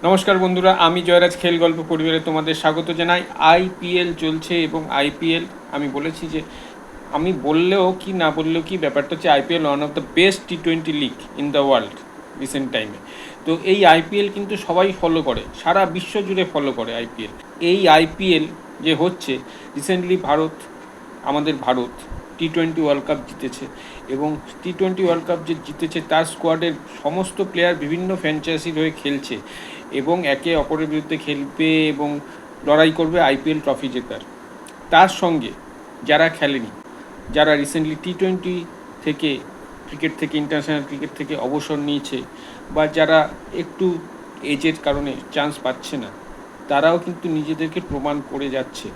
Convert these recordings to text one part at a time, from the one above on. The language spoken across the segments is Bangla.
নমস্কার বন্ধুরা, আমি জয়রাজ খেল গল্প পরিবারে তোমাদের স্বাগত জানাই। আইপিএল চলছে এবং আইপিএল আমি বলেছি যে আমি বললেও কি না বললেও কি, ব্যাপারটা হচ্ছে IPL one of the best টি-20 league in the world recent টাইমে। তো এই আইপিএল কিন্তু সবাই ফলো করে, সারা বিশ্ব জুড়ে ফলো করে আইপিএল। এই আইপিএল যে হচ্ছে, রিসেন্টলি আমাদের ভারত টি-20 ওয়ার্ল্ড কাপ জিতেছে এবং টি-20 ওয়ার্ল্ড কাপ যে জিতেছে তার স্কোয়াডের সমস্ত প্লেয়ার বিভিন্ন ফ্র্যাঞ্চাইজির হয়ে খেলছে এবং একে অপরের বিরুদ্ধে খেলবে এবং লড়াই করবে আইপিএল ট্রফি জেতার। তার সঙ্গে যারা খেলেনি, যারা রিসেন্টলি টি-20 থেকে ক্রিকেট থেকে ইন্টারন্যাশনাল ক্রিকেট থেকে অবসর নিয়েছে বা যারা একটু এজের কারণে চান্স পাচ্ছে না, তারাও কিন্তু নিজেদেরকে প্রমাণ করে যাচ্ছে।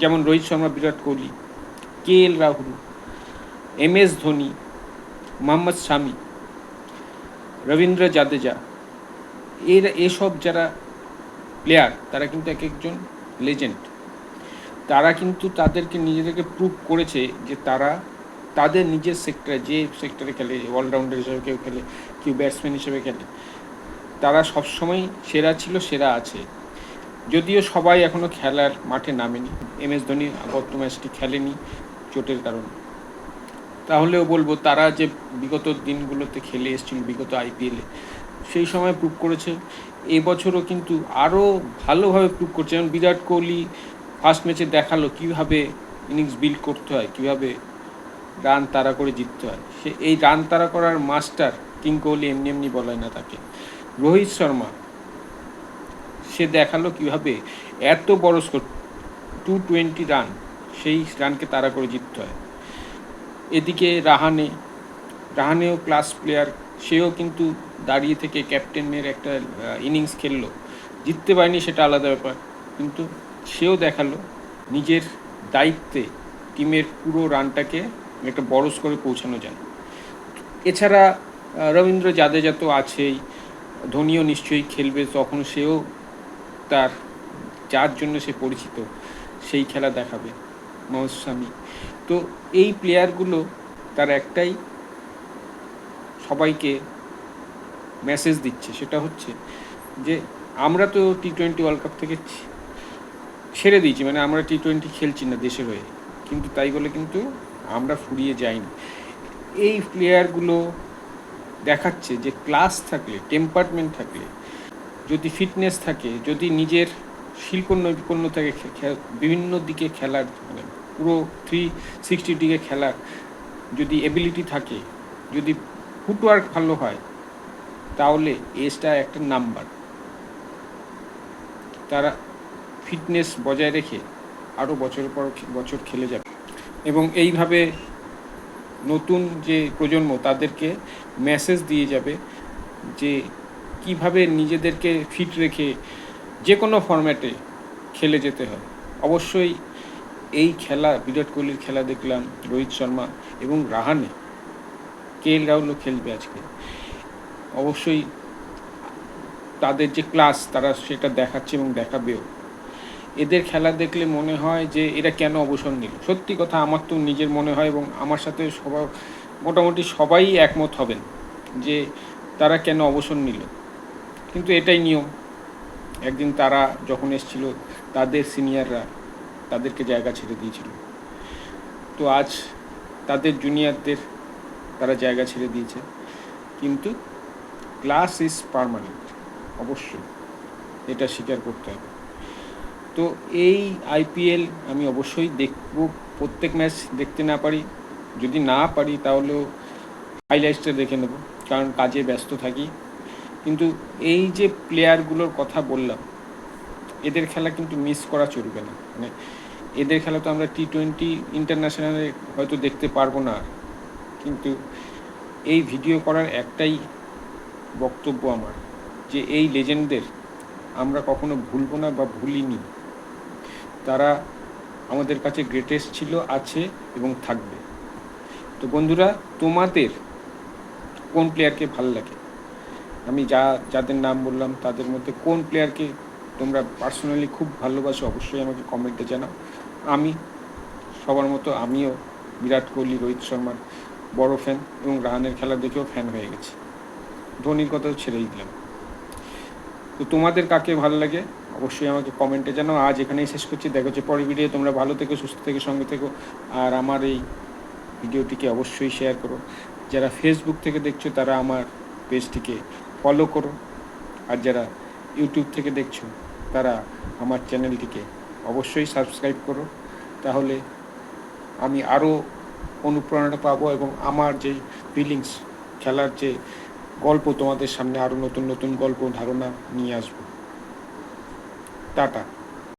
যেমন রোহিত শর্মা, বিরাট কোহলি, KL রাহুল, MS ধোনি, মোহাম্মদ শামি, রবীন্দ্র জাদেজা, এসব যারা প্লেয়ার তারা কিন্তু এক একজন লেজেন্ড। তারা কিন্তু তাদেরকে নিজেদেরকে প্রুভ করেছে যে তারা তাদের নিজের সেক্টরে, যে সেক্টরে খেলে, অলরাউন্ডার হিসেবে কেউ খেলে, কেউ ব্যাটসম্যান হিসেবে খেলে, তারা সবসময় সেরা ছিল, সেরা আছে। যদিও সবাই এখনও খেলার মাঠে নামেনি, MS ধোনি গত ম্যাচটি খেলেনি চোটের কারণে, তাহলেও বলবো তারা যে বিগত দিনগুলোতে খেলে এসেছিল, বিগত আইপিএলে সেই সময় প্রুভ করেছে। এবছরও কিন্তু আরও ভালোভাবে প্রুভ করছে। যেমন বিরাট কোহলি ফার্স্ট ম্যাচে দেখালো কীভাবে ইনিংস বিল্ড করতে হয়, কীভাবে রান তাড়া করে জিততে হয়। সে এই রান তাড়া করার মাস্টার কিং কোহলি, এমনি এমনি বলায় না তাকে। রোহিত শর্মা সে দেখালো কীভাবে এত বড় স্কোর 220 রান, সেই রানকে তাড়া করে জিততে হয়। এদিকে রাহানেও ক্লাস প্লেয়ার, সেও কিন্তু দাঁড়িয়ে থেকে ক্যাপ্টেনের একটা ইনিংস খেললো, জিততে পারেনি সেটা আলাদা ব্যাপার, কিন্তু সেও দেখালো নিজের দায়িত্বে টিমের পুরো রানটাকে একটা বড় স্কোরে পৌঁছানো যায়। এছাড়া রবীন্দ্র জাদেজা তো আছেই, ধোনিও নিশ্চয়ই খেলবে, তখন সেও তার যার জন্য সে পরিচিত সেই খেলা দেখাবে, মোহাম্মদ শামি। তো এই প্লেয়ারগুলো তার একটাই সবাইকে মেসেজ দিচ্ছে, সেটা হচ্ছে যে আমরা তো টি-20 ওয়ার্ল্ড কাপ থেকে ছেড়ে দিয়েছি, মানে আমরা টি-20 খেলছি না দেশের হয়ে, কিন্তু তাই বলে কিন্তু আমরা ফুরিয়ে যাইনি। এই প্লেয়ারগুলো দেখাচ্ছে যে ক্লাস থাকলে, টেম্পারমেন্ট থাকলে, যদি ফিটনেস থাকে, যদি নিজের শিল্প নৈপুণ্য থাকে, বিভিন্ন দিকে খেলার, মানে পুরো 360 দিকে খেলার যদি এবিলিটি থাকে, যদি ফুটওয়ার্ক ভালো হয়, তাহলে এজটা একটা নাম্বার। তারা ফিটনেস বজায় রেখে আরও বছরের পর বছর খেলে যাবে এবং এইভাবে নতুন যে প্রজন্ম তাদেরকে মেসেজ দিয়ে যাবে যে কিভাবে নিজেদেরকে ফিট রেখে যে কোনো ফরম্যাটে খেলে যেতে হয়। অবশ্যই এই খেলা, বিরাট কোহলির খেলা দেখলাম, রোহিত শর্মা এবং রাহানে, KL রাহুলও খেলবে আজকে, অবশ্যই তাদের যে ক্লাস তারা সেটা দেখাচ্ছে এবং দেখাবেও। এদের খেলা দেখলে মনে হয় যে এরা কেন অবসর নিল। সত্যি কথা আমার তো নিজের মনে হয় এবং আমার সাথে সবাই, মোটামুটি সবাই একমত হবেন যে তারা কেন অবসর নিল। কিন্তু এটাই নিয়ম, একদিন তারা যখন এসেছিল তাদের সিনিয়ররা তাদেরকে জায়গা ছেড়ে দিয়েছিল, তো আজ তাদের জুনিয়রদের তারা জায়গা ছেড়ে দিয়েছে, কিন্তু ক্লাস ইজ পার্মানেন্ট, অবশ্যই এটা স্বীকার করতে হবে। তো এই আইপিএল আমি অবশ্যই দেখব, প্রত্যেক ম্যাচ দেখতে না পারি, যদি না পারি তাহলেও হাইলাইটসটা দেখে নেব, কারণ কাজে ব্যস্ত থাকি। কিন্তু এই যে প্লেয়ারগুলোর কথা বললাম, এদের খেলা কিন্তু মিস করা চলবে না। মানে এদের খেলা তো আমরা টি-20 ইন্টারন্যাশনালে হয়তো দেখতে পারবো না, কিন্তু এই ভিডিও করার একটাই বক্তব্য আমার, যে এই লেজেন্ডদের আমরা কখনো ভুলবো না বা ভুলিনি। তারা আমাদের কাছে গ্রেটেস্ট ছিল, আছে এবং থাকবে। তো বন্ধুরা, তোমাদের কোন প্লেয়ারকে ভালো লাগে? আমি যাদের নাম বললাম তাদের মধ্যে কোন প্লেয়ারকে তোমরা পার্সোনালি খুব ভালোবাসো, অবশ্যই আমাকে কমেন্টে জানাও। আমি সবার মতো আমিও বিরাট কোহলি, রোহিত শর্মার বড় ফ্যান এবং রাহানের খেলা দেখেও ফ্যান হয়ে গেছি। ধোনির কথা ছেড়েই দিলাম। তো তোমাদের কাকে ভালো লাগে অবশ্যই আমাকে কমেন্টে জানাও। আজ এখানেই শেষ করছি, দেখা হচ্ছে পরের ভিডিও। তোমরা ভালো থেকো, সুস্থ থেকো, সঙ্গে থেকো, আর আমার এই ভিডিওটিকে অবশ্যই শেয়ার করো। যারা ফেসবুক থেকে দেখছো তারা আমার পেজটিকে ফলো করো, আর যারা ইউটিউব থেকে দেখছো তারা আমার চ্যানেলটিকে অবশ্যই সাবস্ক্রাইব করো। তাহলে আমি আরও অনুপ্রেরণা পাবো এবং আমার যে ফিলিংস, খেলার যে গল্প, তোমাদের সামনে আরও নতুন নতুন গল্প ধারণা নিয়ে আসবো। টাটা।